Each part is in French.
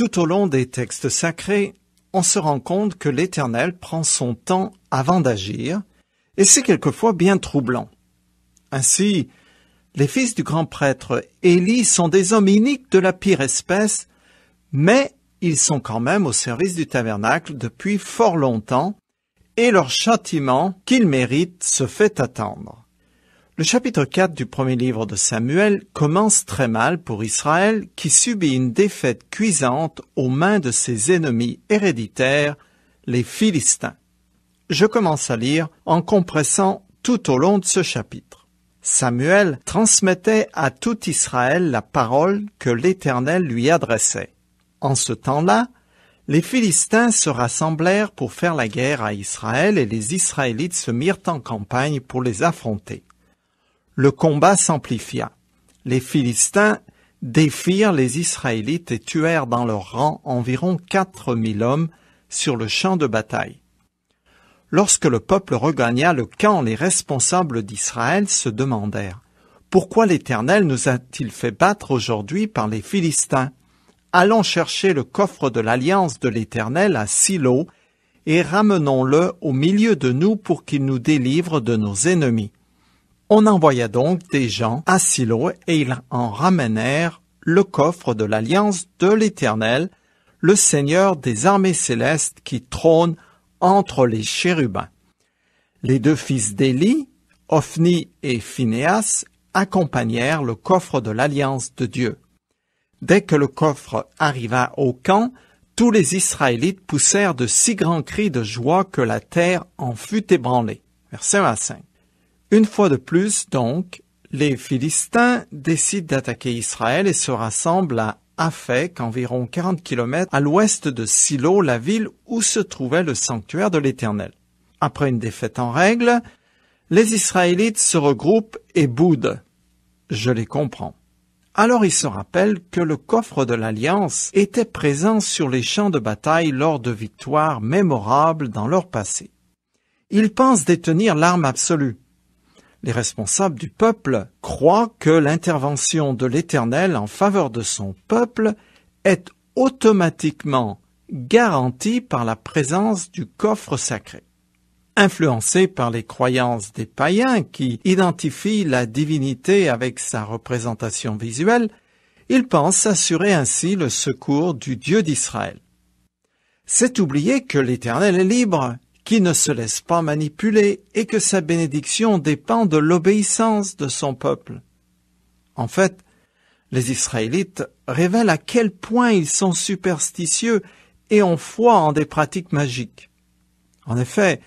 Tout au long des textes sacrés, on se rend compte que l'Éternel prend son temps avant d'agir, et c'est quelquefois bien troublant. Ainsi, les fils du grand prêtre Élie sont des hommes iniques de la pire espèce, mais ils sont quand même au service du tabernacle depuis fort longtemps, et leur châtiment qu'ils méritent se fait attendre. Le chapitre 4 du premier livre de Samuel commence très mal pour Israël qui subit une défaite cuisante aux mains de ses ennemis héréditaires, les Philistins. Je commence à lire en compressant tout au long de ce chapitre. Samuel transmettait à tout Israël la parole que l'Éternel lui adressait. En ce temps-là, les Philistins se rassemblèrent pour faire la guerre à Israël et les Israélites se mirent en campagne pour les affronter. Le combat s'amplifia. Les Philistins défirent les Israélites et tuèrent dans leur rang environ 4000 hommes sur le champ de bataille. Lorsque le peuple regagna le camp, les responsables d'Israël se demandèrent « Pourquoi l'Éternel nous a-t-il fait battre aujourd'hui par les Philistins ? Allons chercher le coffre de l'alliance de l'Éternel à Silo et ramenons-le au milieu de nous pour qu'il nous délivre de nos ennemis. » On envoya donc des gens à Silo et ils en ramenèrent le coffre de l'alliance de l'Éternel, le Seigneur des armées célestes qui trône entre les chérubins. Les deux fils d'Élie, Ophni et Phinéas, accompagnèrent le coffre de l'alliance de Dieu. Dès que le coffre arriva au camp, tous les Israélites poussèrent de si grands cris de joie que la terre en fut ébranlée. Verset 25. Une fois de plus, donc, les Philistins décident d'attaquer Israël et se rassemblent à Aphek, environ 40 km à l'ouest de Silo, la ville où se trouvait le sanctuaire de l'Éternel. Après une défaite en règle, les Israélites se regroupent et boudent. Je les comprends. Alors ils se rappellent que le coffre de l'Alliance était présent sur les champs de bataille lors de victoires mémorables dans leur passé. Ils pensent détenir l'arme absolue. Les responsables du peuple croient que l'intervention de l'Éternel en faveur de son peuple est automatiquement garantie par la présence du coffre sacré. Influencés par les croyances des païens qui identifient la divinité avec sa représentation visuelle, ils pensent s'assurer ainsi le secours du Dieu d'Israël. C'est oublier que l'Éternel est libre, qui ne se laisse pas manipuler et que sa bénédiction dépend de l'obéissance de son peuple. En fait, les Israélites révèlent à quel point ils sont superstitieux et ont foi en des pratiques magiques. En effet,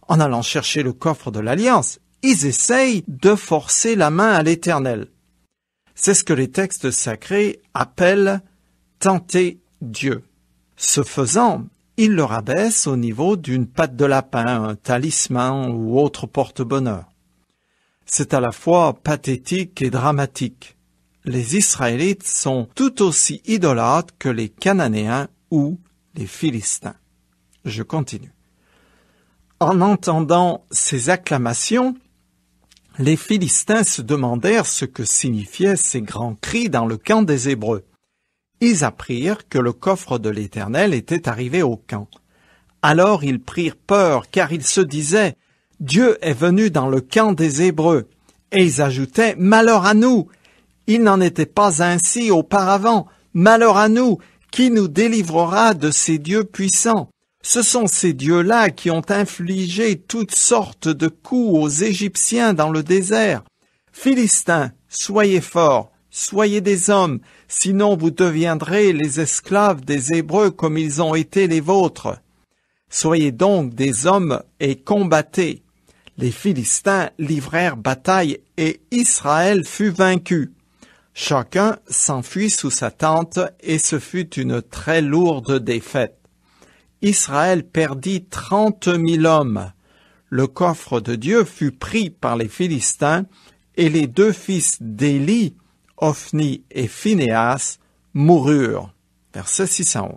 en allant chercher le coffre de l'Alliance, ils essayent de forcer la main à l'Éternel. C'est ce que les textes sacrés appellent « tenter Dieu ». Ce faisant, il le rabaisse au niveau d'une patte de lapin, un talisman ou autre porte-bonheur. C'est à la fois pathétique et dramatique. Les Israélites sont tout aussi idolâtres que les Cananéens ou les Philistins. Je continue. En entendant ces acclamations, les Philistins se demandèrent ce que signifiaient ces grands cris dans le camp des Hébreux. Ils apprirent que le coffre de l'Éternel était arrivé au camp. Alors ils prirent peur, car ils se disaient « Dieu est venu dans le camp des Hébreux ». Et ils ajoutaient « Malheur à nous ! Il n'en était pas ainsi auparavant. Malheur à nous! Qui nous délivrera de ces dieux puissants? Ce sont ces dieux-là qui ont infligé toutes sortes de coups aux Égyptiens dans le désert. Philistins, soyez forts, soyez des hommes, sinon vous deviendrez les esclaves des Hébreux comme ils ont été les vôtres. Soyez donc des hommes et combattez. Les Philistins livrèrent bataille et Israël fut vaincu. Chacun s'enfuit sous sa tente et ce fut une très lourde défaite. Israël perdit 30 000 hommes. Le coffre de Dieu fut pris par les Philistins et les deux fils d'Élie, Ophni et Phinéas, moururent. Verset 6 à 11.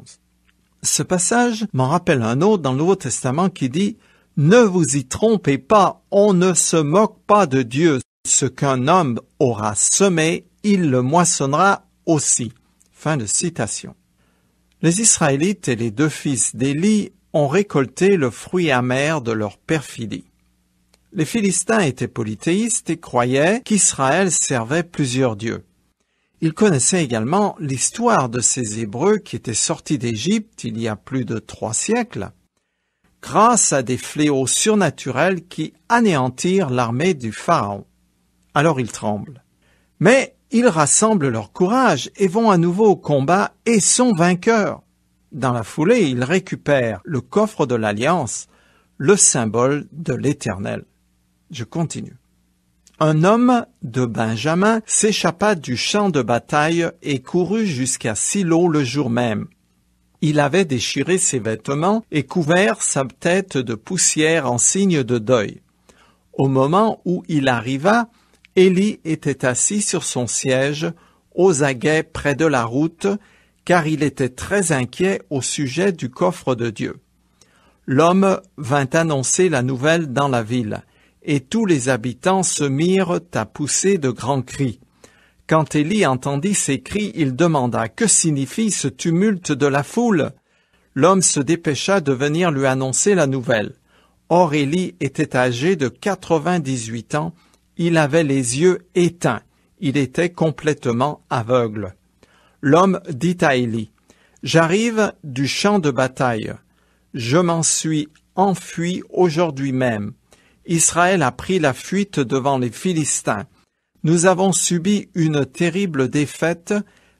Ce passage m'en rappelle un autre dans le Nouveau Testament qui dit « Ne vous y trompez pas, on ne se moque pas de Dieu. Ce qu'un homme aura semé, il le moissonnera aussi. » Fin de citation. Les Israélites et les 2 fils d'Éli ont récolté le fruit amer de leur perfidie. Les Philistins étaient polythéistes et croyaient qu'Israël servait plusieurs dieux. Ils connaissaient également l'histoire de ces Hébreux qui étaient sortis d'Égypte il y a plus de 3 siècles, grâce à des fléaux surnaturels qui anéantirent l'armée du Pharaon. Alors ils tremblent. Mais ils rassemblent leur courage et vont à nouveau au combat et sont vainqueurs. Dans la foulée, ils récupèrent le coffre de l'Alliance, le symbole de l'Éternel. Je continue. Un homme de Benjamin s'échappa du champ de bataille et courut jusqu'à Silo le jour même. Il avait déchiré ses vêtements et couvert sa tête de poussière en signe de deuil. Au moment où il arriva, Éli était assis sur son siège, aux aguets près de la route, car il était très inquiet au sujet du coffre de Dieu. L'homme vint annoncer la nouvelle dans la ville, et tous les habitants se mirent à pousser de grands cris. Quand Éli entendit ces cris, il demanda « Que signifie ce tumulte de la foule ?» L'homme se dépêcha de venir lui annoncer la nouvelle. Or Éli était âgé de 98 ans, il avait les yeux éteints, il était complètement aveugle. L'homme dit à Éli, « J'arrive du champ de bataille. Je m'en suis enfui aujourd'hui même. Israël a pris la fuite devant les Philistins. Nous avons subi une terrible défaite,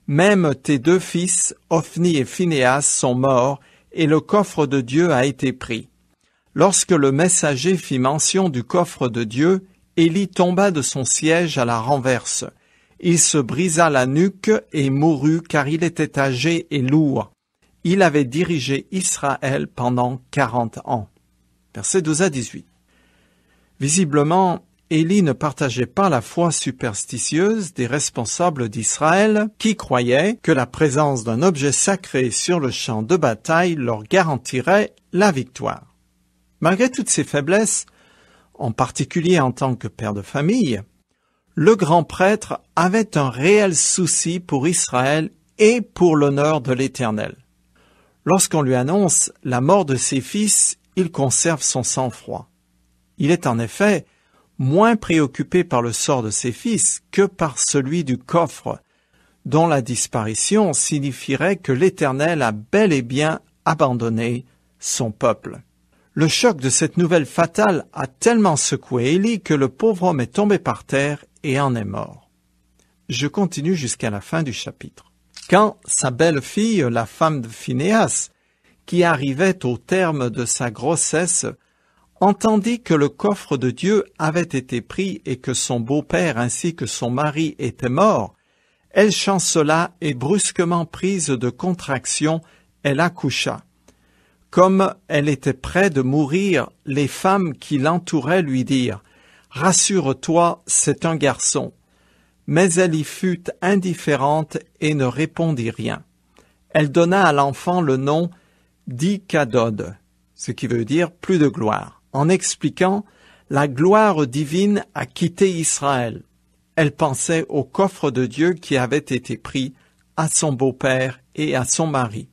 même tes 2 fils, Ophni et Phinéas, sont morts, et le coffre de Dieu a été pris. » Lorsque le messager fit mention du coffre de Dieu, Éli tomba de son siège à la renverse. Il se brisa la nuque et mourut car il était âgé et lourd. Il avait dirigé Israël pendant 40 ans. Versets 12 à 18. Visiblement, Éli ne partageait pas la foi superstitieuse des responsables d'Israël qui croyaient que la présence d'un objet sacré sur le champ de bataille leur garantirait la victoire. Malgré toutes ces faiblesses, en particulier en tant que père de famille, le grand prêtre avait un réel souci pour Israël et pour l'honneur de l'Éternel. Lorsqu'on lui annonce la mort de ses fils, il conserve son sang-froid. Il est en effet moins préoccupé par le sort de ses fils que par celui du coffre, dont la disparition signifierait que l'Éternel a bel et bien abandonné son peuple. Le choc de cette nouvelle fatale a tellement secoué Éli que le pauvre homme est tombé par terre et en est mort. Je continue jusqu'à la fin du chapitre. Quand sa belle-fille, la femme de Phinéas, qui arrivait au terme de sa grossesse, entendit que le coffre de Dieu avait été pris et que son beau-père ainsi que son mari étaient morts, elle chancela et brusquement prise de contraction, elle accoucha. Comme elle était près de mourir, les femmes qui l'entouraient lui dirent « Rassure-toi, c'est un garçon ». Mais elle y fut indifférente et ne répondit rien. Elle donna à l'enfant le nom d'Ikadod, ce qui veut dire « plus de gloire », en expliquant « la gloire divine a quitté Israël ». Elle pensait au coffre de Dieu qui avait été pris, à son beau-père et à son mari.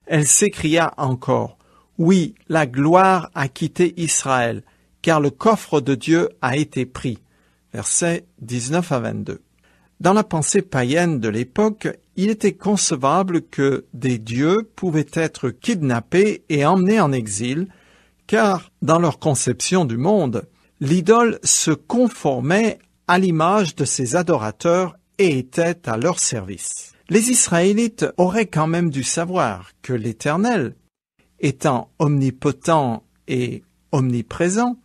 Elle s'écria encore « Oui, la gloire a quitté Israël, car le coffre de Dieu a été pris. » Versets 19 à 22. Dans la pensée païenne de l'époque, il était concevable que des dieux pouvaient être kidnappés et emmenés en exil, car dans leur conception du monde, l'idole se conformait à l'image de ses adorateurs et était à leur service. Les Israélites auraient quand même dû savoir que l'Éternel, étant omnipotent et omniprésent,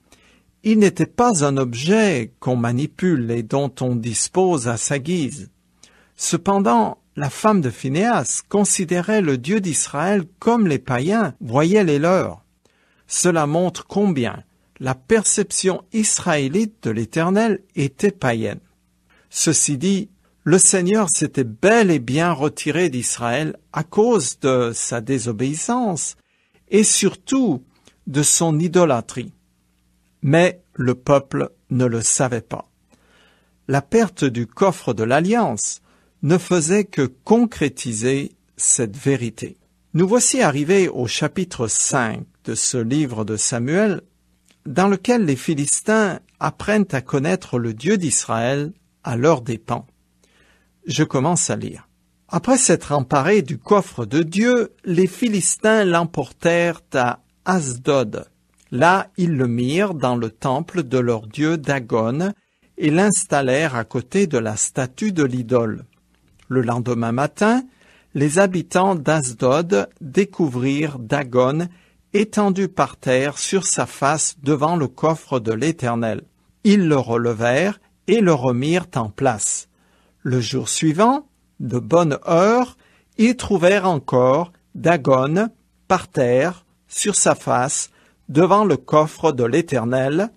il n'était pas un objet qu'on manipule et dont on dispose à sa guise. Cependant, la femme de Phinéas considérait le Dieu d'Israël comme les païens voyaient les leurs. Cela montre combien la perception israélite de l'Éternel était païenne. Ceci dit, le Seigneur s'était bel et bien retiré d'Israël à cause de sa désobéissance et surtout de son idolâtrie. Mais le peuple ne le savait pas. La perte du coffre de l'Alliance ne faisait que concrétiser cette vérité. Nous voici arrivés au chapitre 5 de ce livre de Samuel, dans lequel les Philistins apprennent à connaître le Dieu d'Israël à leurs dépens. Je commence à lire. Après s'être emparés du coffre de Dieu, les Philistins l'emportèrent à Asdod. Là, ils le mirent dans le temple de leur dieu Dagon et l'installèrent à côté de la statue de l'idole. Le lendemain matin, les habitants d'Asdod découvrirent Dagon étendu par terre sur sa face devant le coffre de l'Éternel. Ils le relevèrent et le remirent en place. Le jour suivant, de bonne heure, ils trouvèrent encore Dagon par terre sur sa face devant le coffre de l'Éternel.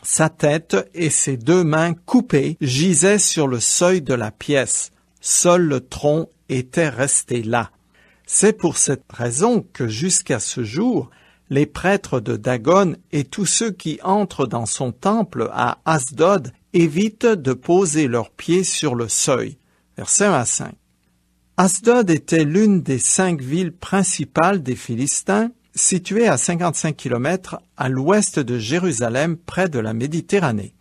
Sa tête et ses 2 mains coupées gisaient sur le seuil de la pièce. Seul le tronc était resté là. C'est pour cette raison que jusqu'à ce jour, les prêtres de Dagon et tous ceux qui entrent dans son temple à Asdod évitent de poser leurs pieds sur le seuil. Versets 1 à 5. Asdod était l'une des 5 villes principales des Philistins, située à 55 km à l'ouest de Jérusalem, près de la Méditerranée.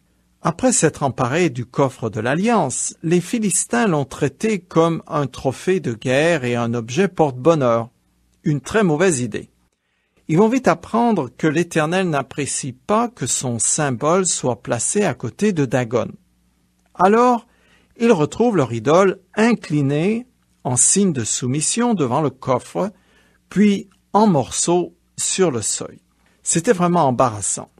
Après s'être emparés du coffre de l'Alliance, les Philistins l'ont traité comme un trophée de guerre et un objet porte-bonheur. Une très mauvaise idée. Ils vont vite apprendre que l'Éternel n'apprécie pas que son symbole soit placé à côté de Dagon. Alors, ils retrouvent leur idole inclinée en signe de soumission devant le coffre, puis en morceaux sur le seuil. C'était vraiment embarrassant.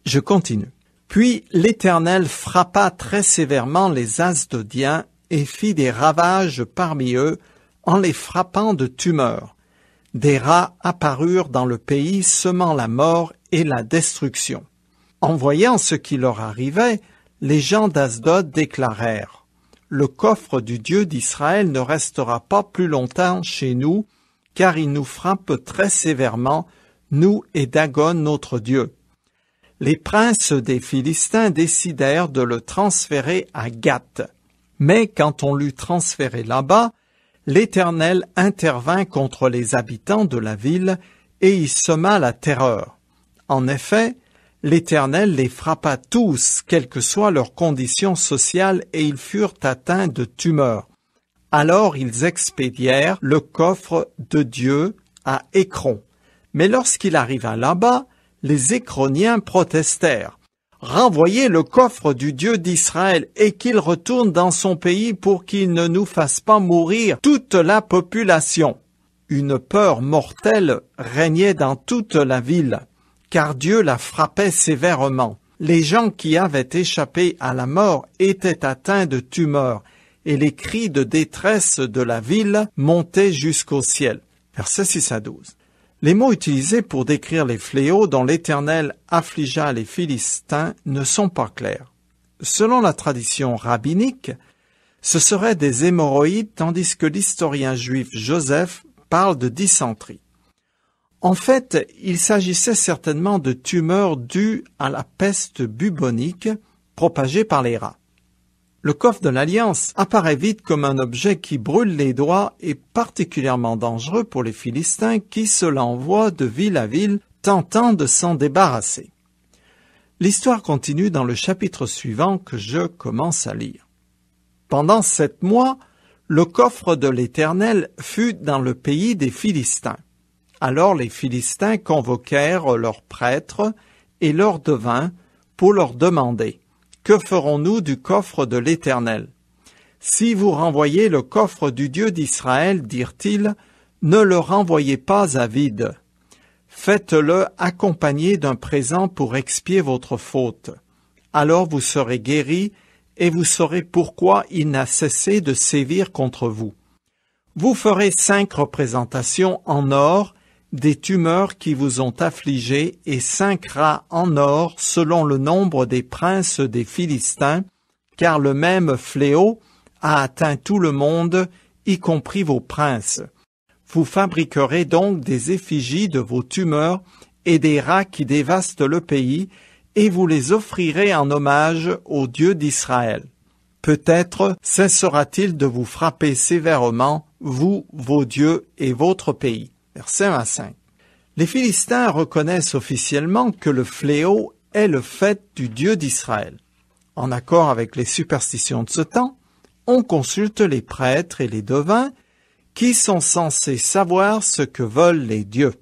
Je continue. Puis l'Éternel frappa très sévèrement les Asdodiens et fit des ravages parmi eux en les frappant de tumeurs. Des rats apparurent dans le pays, semant la mort et la destruction. En voyant ce qui leur arrivait, les gens d'Asdod déclarèrent « Le coffre du Dieu d'Israël ne restera pas plus longtemps chez nous, car il nous frappe très sévèrement, nous et Dagon notre Dieu. » Les princes des Philistins décidèrent de le transférer à Gath. Mais quand on l'eut transféré là-bas, l'Éternel intervint contre les habitants de la ville et y sema la terreur. En effet, l'Éternel les frappa tous, quelle que soit leur condition sociale, et ils furent atteints de tumeurs. Alors ils expédièrent le coffre de Dieu à Écron. Mais lorsqu'il arriva là-bas, les Écroniens protestèrent. « Renvoyez le coffre du Dieu d'Israël et qu'il retourne dans son pays pour qu'il ne nous fasse pas mourir toute la population. » Une peur mortelle régnait dans toute la ville, car Dieu la frappait sévèrement. Les gens qui avaient échappé à la mort étaient atteints de tumeurs, et les cris de détresse de la ville montaient jusqu'au ciel. Versets 6 à 12. Les mots utilisés pour décrire les fléaux dont l'Éternel affligea les Philistins ne sont pas clairs. Selon la tradition rabbinique, ce seraient des hémorroïdes, tandis que l'historien juif Joseph parle de dysenterie. En fait, il s'agissait certainement de tumeurs dues à la peste bubonique propagée par les rats. Le coffre de l'Alliance apparaît vite comme un objet qui brûle les doigts et particulièrement dangereux pour les Philistins qui se l'envoient de ville à ville, tentant de s'en débarrasser. L'histoire continue dans le chapitre suivant que je commence à lire. Pendant 7 mois, le coffre de l'Éternel fut dans le pays des Philistins. Alors les Philistins convoquèrent leurs prêtres et leurs devins pour leur demander « Que ferons-nous du coffre de l'Éternel » Si vous renvoyez le coffre du Dieu d'Israël, dirent-ils, ne le renvoyez pas à vide. Faites-le accompagné d'un présent pour expier votre faute. Alors vous serez guéris et vous saurez pourquoi il n'a cessé de sévir contre vous. Vous ferez 5 représentations en or des tumeurs qui vous ont affligés et 5 rats en or selon le nombre des princes des Philistins, car le même fléau a atteint tout le monde, y compris vos princes. Vous fabriquerez donc des effigies de vos tumeurs et des rats qui dévastent le pays, et vous les offrirez en hommage au Dieu d'Israël. Peut-être cessera-t-il de vous frapper sévèrement vous, vos dieux et votre pays. Verset 1 à 5. Les Philistins reconnaissent officiellement que le fléau est le fait du Dieu d'Israël. En accord avec les superstitions de ce temps, on consulte les prêtres et les devins qui sont censés savoir ce que veulent les dieux.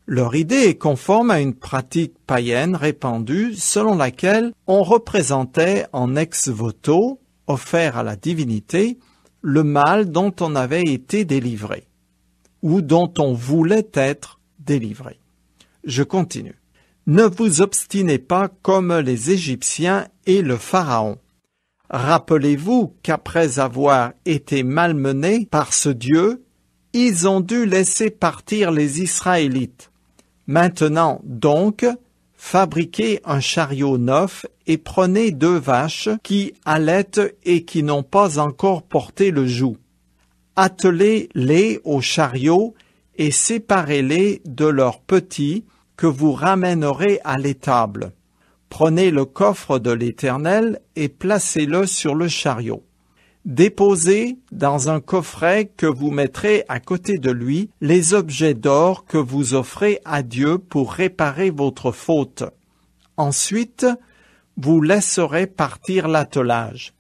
Leur idée est conforme à une pratique païenne répandue selon laquelle on représentait en ex-voto, offert à la divinité, le mal dont on avait été délivré, ou dont on voulait être délivré. Je continue. Ne vous obstinez pas comme les Égyptiens et le Pharaon. Rappelez-vous qu'après avoir été malmenés par ce Dieu, ils ont dû laisser partir les Israélites. Maintenant, donc, fabriquez un chariot neuf et prenez 2 vaches qui allaitent et qui n'ont pas encore porté le joug. Attelez-les au chariot et séparez-les de leurs petits que vous ramènerez à l'étable. Prenez le coffre de l'Éternel et placez-le sur le chariot. Déposez dans un coffret que vous mettrez à côté de lui les objets d'or que vous offrez à Dieu pour réparer votre faute. Ensuite, vous laisserez partir l'attelage.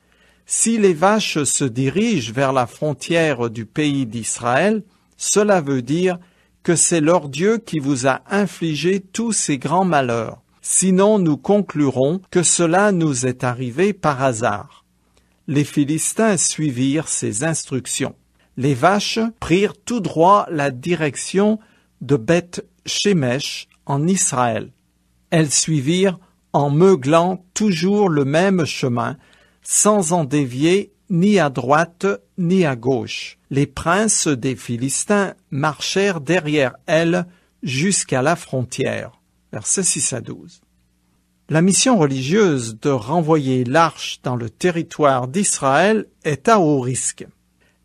Si les vaches se dirigent vers la frontière du pays d'Israël, cela veut dire que c'est leur Dieu qui vous a infligé tous ces grands malheurs. Sinon, nous conclurons que cela nous est arrivé par hasard. Les Philistins suivirent ces instructions. Les vaches prirent tout droit la direction de Beth-Shemesh en Israël. Elles suivirent en meuglant toujours le même chemin, sans en dévier ni à droite ni à gauche. Les princes des Philistins marchèrent derrière elles jusqu'à la frontière. Versets 6 à 12. La mission religieuse de renvoyer l'arche dans le territoire d'Israël est à haut risque.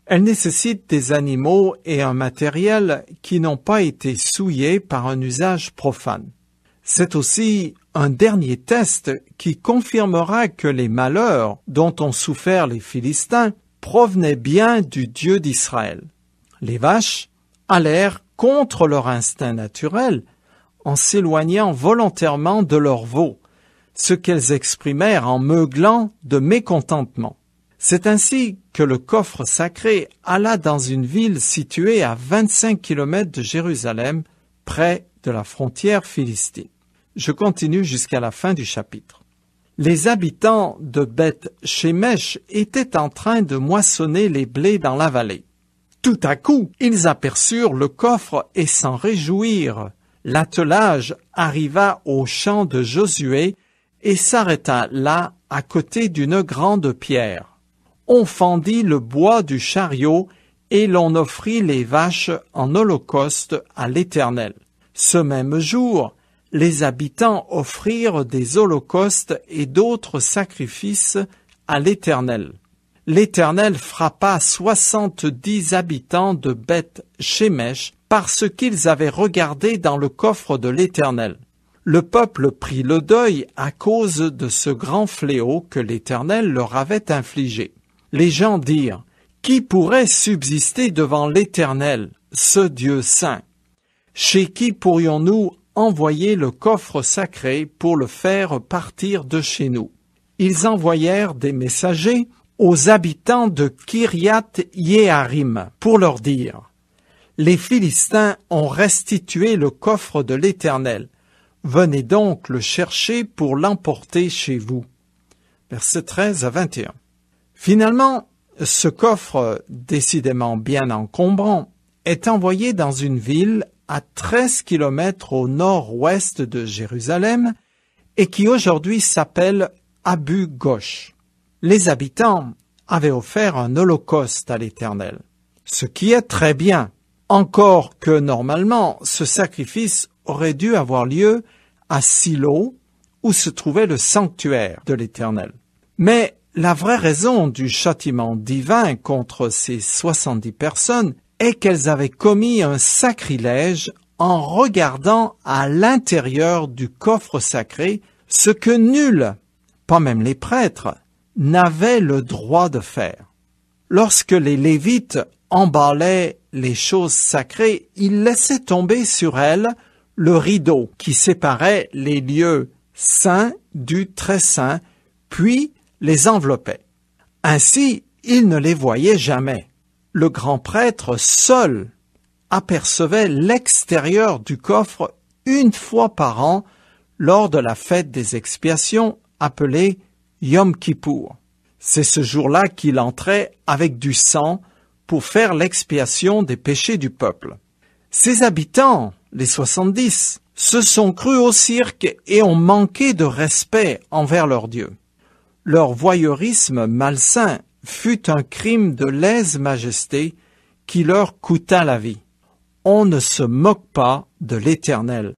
Elle nécessite des animaux et un matériel qui n'ont pas été souillés par un usage profane. C'est aussi un dernier test qui confirmera que les malheurs dont ont souffert les Philistins provenaient bien du Dieu d'Israël. Les vaches allèrent contre leur instinct naturel en s'éloignant volontairement de leurs veaux, ce qu'elles exprimèrent en meuglant de mécontentement. C'est ainsi que le coffre sacré alla dans une ville située à 25 kilomètres de Jérusalem, près de la frontière philistine. Je continue jusqu'à la fin du chapitre. Les habitants de Beth-Shemesh étaient en train de moissonner les blés dans la vallée. Tout à coup, ils aperçurent le coffre et s'en réjouirent. L'attelage arriva au champ de Josué et s'arrêta là, à côté d'une grande pierre. On fendit le bois du chariot et l'on offrit les vaches en holocauste à l'Éternel. Ce même jour, les habitants offrirent des holocaustes et d'autres sacrifices à l'Éternel. L'Éternel frappa 70 habitants de Beth-Shemesh parce qu'ils avaient regardé dans le coffre de l'Éternel. Le peuple prit le deuil à cause de ce grand fléau que l'Éternel leur avait infligé. Les gens dirent, « Qui pourrait subsister devant l'Éternel, ce Dieu saint? Chez qui pourrions-nous envoyer le coffre sacré pour le faire partir de chez nous? » Ils envoyèrent des messagers aux habitants de Kiriath-Yearim pour leur dire, « Les Philistins ont restitué le coffre de l'Éternel. Venez donc le chercher pour l'emporter chez vous. » Versets 13 à 21. Finalement, ce coffre, décidément bien encombrant, est envoyé dans une ville à 13 kilomètres au nord-ouest de Jérusalem et qui aujourd'hui s'appelle Abu Ghosh. Les habitants avaient offert un holocauste à l'Éternel, ce qui est très bien, encore que normalement ce sacrifice aurait dû avoir lieu à Silo, où se trouvait le sanctuaire de l'Éternel. Mais la vraie raison du châtiment divin contre ces 70 personnes est qu'elles avaient commis un sacrilège en regardant à l'intérieur du coffre sacré ce que nul, pas même les prêtres, n'avait le droit de faire. Lorsque les Lévites emballait les choses sacrées, il laissait tomber sur elles le rideau qui séparait les lieux saints du très saint, puis les enveloppait. Ainsi, il ne les voyait jamais. Le grand prêtre seul apercevait l'extérieur du coffre une fois par an lors de la fête des expiations appelée Yom Kippour. C'est ce jour-là qu'il entrait avec du sang pour faire l'expiation des péchés du peuple. Ses habitants, les 70, se sont crus au cirque et ont manqué de respect envers leur Dieu. Leur voyeurisme malsain fut un crime de lèse-majesté qui leur coûta la vie. On ne se moque pas de l'Éternel.